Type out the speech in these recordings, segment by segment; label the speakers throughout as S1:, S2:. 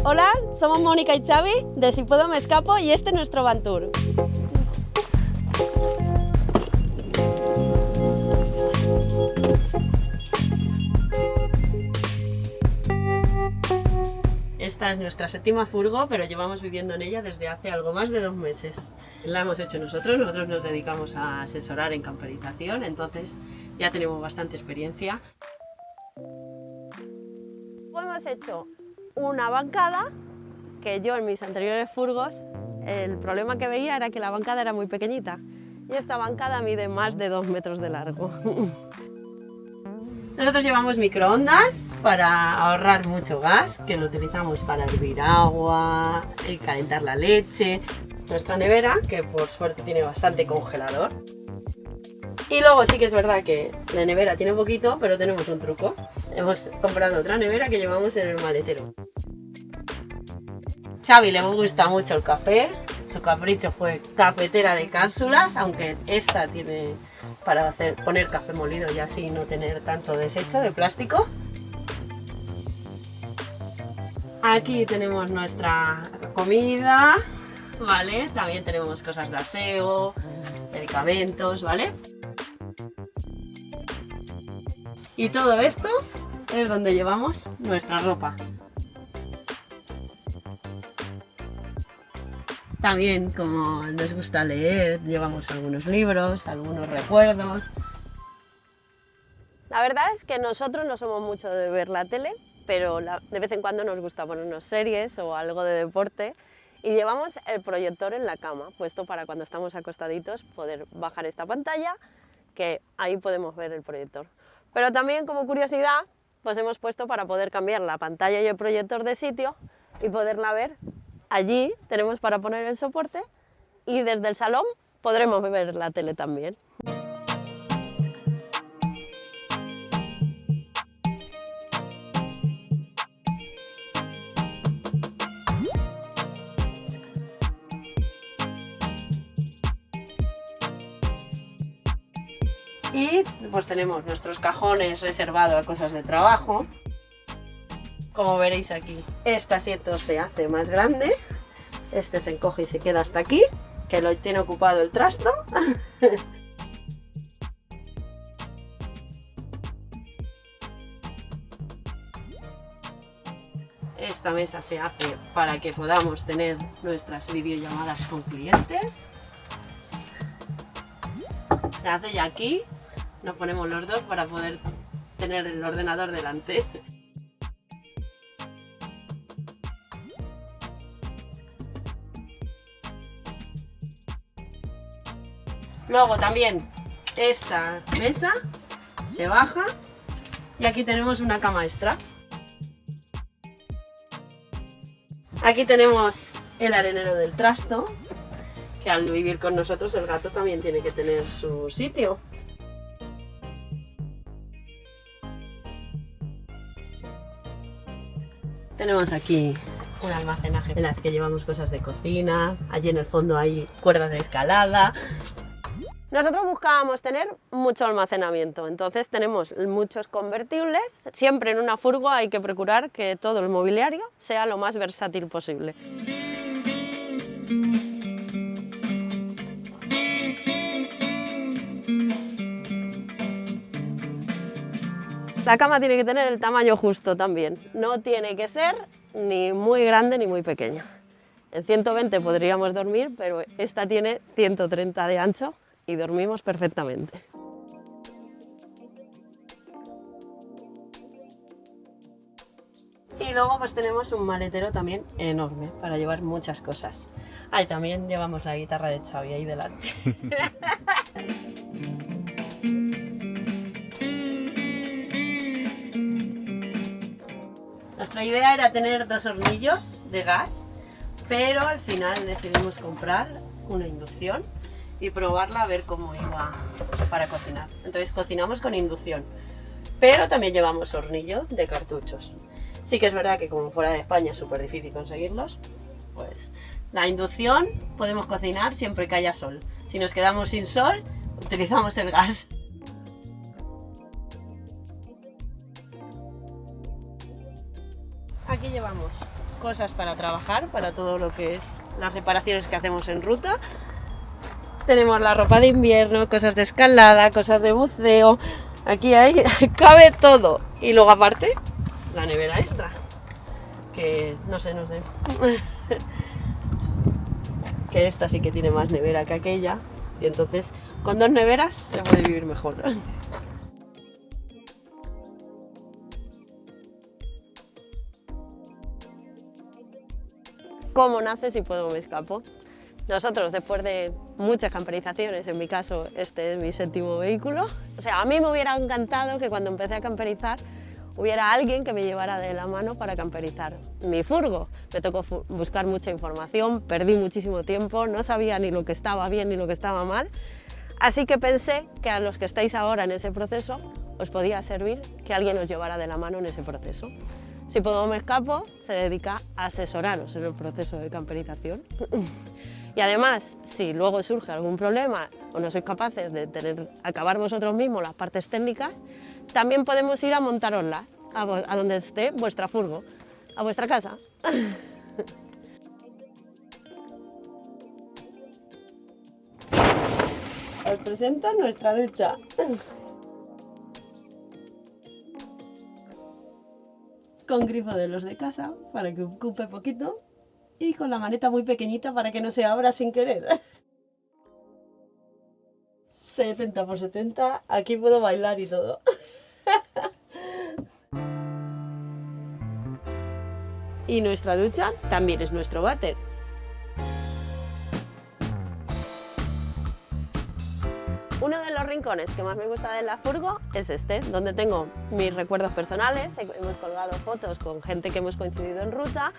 S1: Hola, somos Mónica y Xavi de Si Puedo Me Escapo y este es nuestro van tour. Esta es nuestra séptima furgo, pero llevamos viviendo en ella desde hace algo más de 2 meses. La hemos hecho nosotros nos dedicamos a asesorar en camperización, entonces ya tenemos bastante experiencia. Hemos hecho una bancada, que yo en mis anteriores furgos el problema que veía era que la bancada era muy pequeñita y esta bancada mide más de 2 metros de largo. Nosotros llevamos microondas para ahorrar mucho gas, que lo utilizamos para hervir agua, calentar la leche. Nuestra nevera, que por suerte tiene bastante congelador. Y luego sí que es verdad que la nevera tiene poquito, pero tenemos un truco. Hemos comprado otra nevera que llevamos en el maletero. Xavi le gusta mucho el café, su capricho fue cafetera de cápsulas, aunque esta tiene para poner café molido y así no tener tanto desecho de plástico. Aquí tenemos nuestra comida, ¿vale? También tenemos cosas de aseo, medicamentos, ¿vale? Y todo esto es donde llevamos nuestra ropa. También, como nos gusta leer, llevamos algunos libros, algunos recuerdos. La verdad es que nosotros no somos mucho de ver la tele, pero de vez en cuando nos gusta ponernos series o algo de deporte y llevamos el proyector en la cama, puesto para cuando estamos acostaditos poder bajar esta pantalla, que ahí podemos ver el proyector. Pero también, como curiosidad, pues hemos puesto para poder cambiar la pantalla y el proyector de sitio y poderla ver. Allí tenemos para poner el soporte y desde el salón podremos ver la tele también. Y pues tenemos nuestros cajones reservados a cosas de trabajo. Como veréis aquí, este asiento se hace más grande, este se encoge y se queda hasta aquí, que lo tiene ocupado el trasto. Esta mesa se hace para que podamos tener nuestras videollamadas con clientes. Se hace ya aquí, nos ponemos los dos para poder tener el ordenador delante. Luego también esta mesa se baja y aquí tenemos una cama extra. Aquí tenemos el arenero del trasto, que al vivir con nosotros el gato también tiene que tener su sitio. Tenemos aquí un almacenaje en las que llevamos cosas de cocina, allí en el fondo hay cuerdas de escalada. Nosotros buscábamos tener mucho almacenamiento, entonces tenemos muchos convertibles. Siempre en una furgo hay que procurar que todo el mobiliario sea lo más versátil posible. La cama tiene que tener el tamaño justo también, no tiene que ser ni muy grande ni muy pequeña. En 120 podríamos dormir, pero esta tiene 130 de ancho y dormimos perfectamente. Y luego pues tenemos un maletero también enorme para llevar muchas cosas. Ahí también llevamos la guitarra de Xavi ahí delante. Nuestra idea era tener 2 hornillos de gas, pero al final decidimos comprar una inducción y probarla a ver cómo iba para cocinar. Entonces cocinamos con inducción, pero también llevamos hornillo de cartuchos. Sí que es verdad que como fuera de España es súper difícil conseguirlos, pues la inducción podemos cocinar siempre que haya sol. Si nos quedamos sin sol, utilizamos el gas. Aquí llevamos cosas para trabajar, para todo lo que es las reparaciones que hacemos en ruta. Tenemos la ropa de invierno, cosas de escalada, cosas de buceo. Aquí cabe todo. Y luego aparte, la nevera extra. Que no sé. Que esta sí que tiene más nevera que aquella. Y entonces, con 2 neveras se puede vivir mejor. ¿Cómo nace Si Puedo Me Escapo? Nosotros, después de muchas camperizaciones, en mi caso este es mi 7º vehículo, o sea, a mí me hubiera encantado que cuando empecé a camperizar hubiera alguien que me llevara de la mano para camperizar mi furgo. Me tocó buscar mucha información, perdí muchísimo tiempo, no sabía ni lo que estaba bien ni lo que estaba mal, así que pensé que a los que estáis ahora en ese proceso os podía servir que alguien os llevara de la mano en ese proceso. Si Puedo Me Escapo se dedica a asesoraros en el proceso de camperización. Y además, si luego surge algún problema o no sois capaces de acabar vosotros mismos las partes técnicas, también podemos ir a montároslas a donde esté vuestra furgo, a vuestra casa. Os presento nuestra ducha. Con grifo de los de casa, para que ocupe poquito, y con la maneta muy pequeñita para que no se abra sin querer. 70 x 70, aquí puedo bailar y todo. Y nuestra ducha también es nuestro váter. Uno de los rincones que más me gusta de la furgo es este, donde tengo mis recuerdos personales, hemos colgado fotos con gente que hemos coincidido en ruta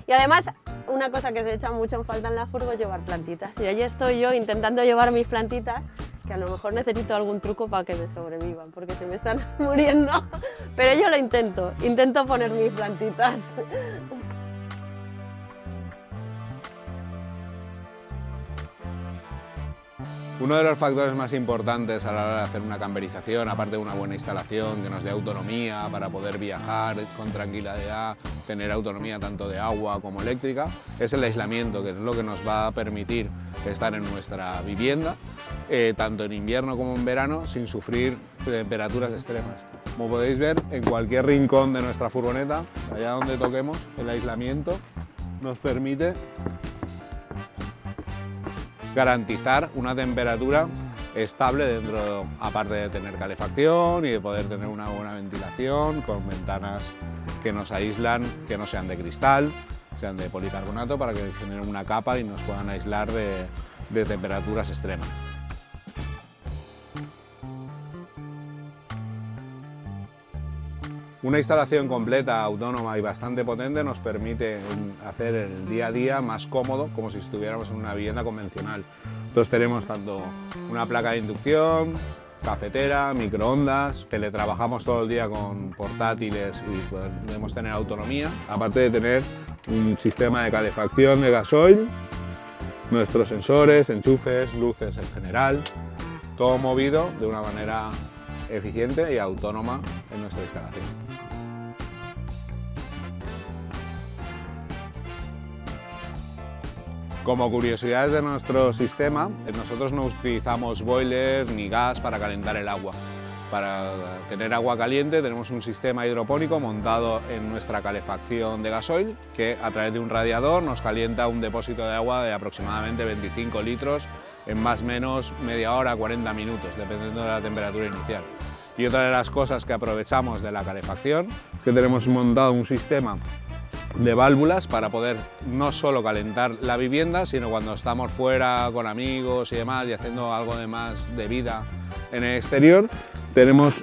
S1: y además una cosa que se echa mucho en falta en la furgo es llevar plantitas. Y ahí estoy yo intentando llevar mis plantitas, que a lo mejor necesito algún truco para que me sobrevivan, porque se me están muriendo, pero yo lo intento poner mis plantitas.
S2: Uno de los factores más importantes a la hora de hacer una camperización, aparte de una buena instalación que nos dé autonomía para poder viajar con tranquilidad, tener autonomía tanto de agua como eléctrica, es el aislamiento, que es lo que nos va a permitir estar en nuestra vivienda, tanto en invierno como en verano, sin sufrir temperaturas extremas. Como podéis ver, en cualquier rincón de nuestra furgoneta, allá donde toquemos, el aislamiento nos permite garantizar una temperatura estable dentro, aparte de tener calefacción y de poder tener una buena ventilación con ventanas que nos aíslan, que no sean de cristal, sean de policarbonato, para que generen una capa y nos puedan aislar de temperaturas extremas. Una instalación completa, autónoma y bastante potente nos permite hacer el día a día más cómodo, como si estuviéramos en una vivienda convencional. Entonces tenemos tanto una placa de inducción, cafetera, microondas, teletrabajamos todo el día con portátiles y podemos tener autonomía, aparte de tener un sistema de calefacción de gasoil, nuestros sensores, enchufes, luces en general, todo movido de una manera eficiente y autónoma en nuestra instalación. Como curiosidades de nuestro sistema, nosotros no utilizamos boiler ni gas para calentar el agua. Para tener agua caliente tenemos un sistema hidropónico montado en nuestra calefacción de gasoil, que a través de un radiador nos calienta un depósito de agua de aproximadamente 25 litros en más o menos media hora, 40 minutos, dependiendo de la temperatura inicial. Y otra de las cosas que aprovechamos de la calefacción es que tenemos montado un sistema de válvulas para poder no solo calentar la vivienda, sino cuando estamos fuera con amigos y demás y haciendo algo de más de vida en el exterior, tenemos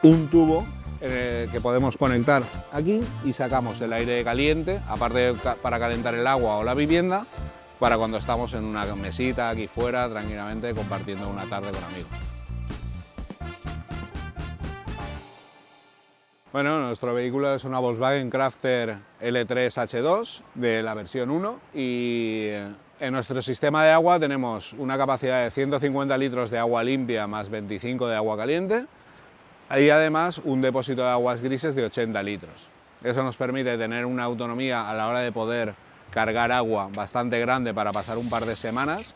S2: un tubo que podemos conectar aquí y sacamos el aire caliente, aparte para calentar el agua o la vivienda, para cuando estamos en una mesita aquí fuera, tranquilamente compartiendo una tarde con amigos. Bueno, nuestro vehículo es una Volkswagen Crafter L3 H2 de la versión 1 y en nuestro sistema de agua tenemos una capacidad de 150 litros de agua limpia más 25 de agua caliente y además un depósito de aguas grises de 80 litros. Eso nos permite tener una autonomía a la hora de poder cargar agua bastante grande para pasar un par de semanas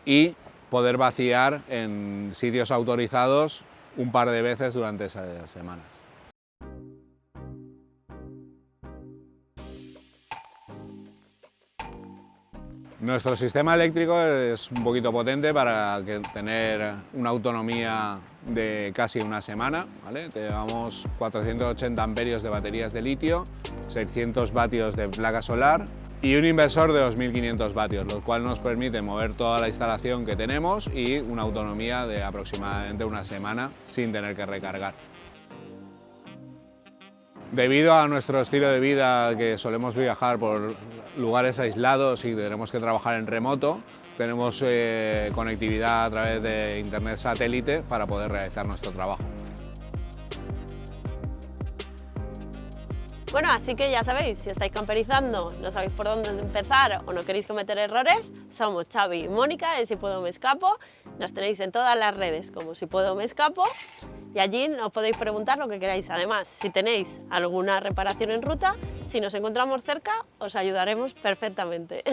S2: y poder vaciar en sitios autorizados un par de veces durante esas semanas. Nuestro sistema eléctrico es un poquito potente para tener una autonomía de casi una semana, ¿vale? Tenemos 480 amperios de baterías de litio, 600 vatios de placa solar y un inversor de 2500 vatios, lo cual nos permite mover toda la instalación que tenemos y una autonomía de aproximadamente una semana sin tener que recargar. Debido a nuestro estilo de vida, que solemos viajar por lugares aislados y tenemos que trabajar en remoto, tenemos conectividad a través de internet satélite para poder realizar nuestro trabajo.
S1: Bueno, así que ya sabéis, si estáis camperizando, no sabéis por dónde empezar o no queréis cometer errores, somos Xavi y Mónica de Si Puedo Me Escapo. Nos tenéis en todas las redes como Si Puedo Me Escapo y allí nos podéis preguntar lo que queráis. Además, si tenéis alguna reparación en ruta, si nos encontramos cerca, os ayudaremos perfectamente.